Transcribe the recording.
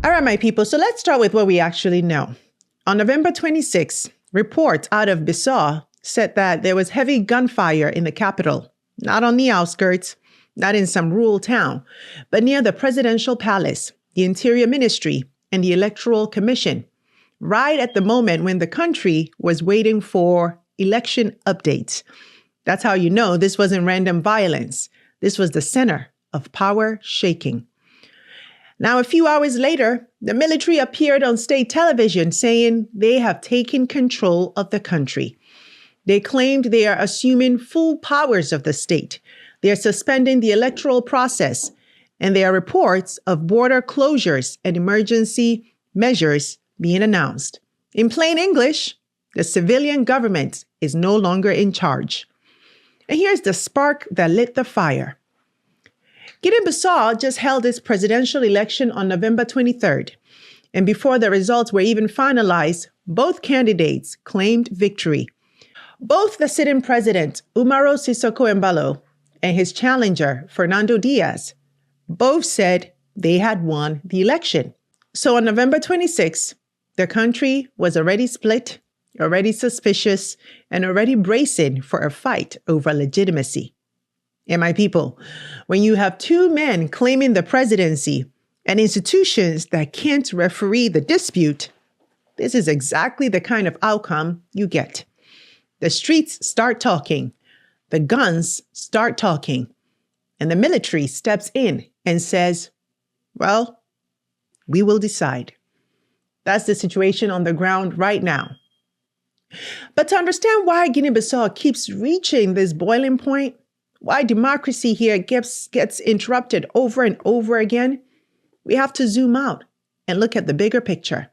All right, my people, so let's start with what we actually know. On November 26, reports out of Bissau said that there was heavy gunfire in the capital, not on the outskirts, not in some rural town, but near the presidential palace, the Interior Ministry, and the Electoral Commission, right at the moment when the country was waiting for election updates. That's how you know this wasn't random violence. This was the center of power shaking. Now, a few hours later, the military appeared on state television saying they have taken control of the country. They claimed they are assuming full powers of the state. They are suspending the electoral process, and there are reports of border closures and emergency measures being announced. In plain English, the civilian government is no longer in charge. And here's the spark that lit the fire. Guinea-Bissau just held its presidential election on November 23rd. And before the results were even finalized, both candidates claimed victory. Both the sitting president, Umaro Sissoco Embalo, and his challenger, Fernando Diaz, both said they had won the election. So on November 26th, the country was already split, already suspicious, and already bracing for a fight over legitimacy. And my people, when you have two men claiming the presidency and institutions that can't referee the dispute, this is exactly the kind of outcome you get. The streets start talking, the guns start talking, and the military steps in and says, well, we will decide. That's the situation on the ground right now. But to understand why Guinea-Bissau keeps reaching this boiling point, why democracy here gets interrupted over and over again, we have to zoom out and look at the bigger picture.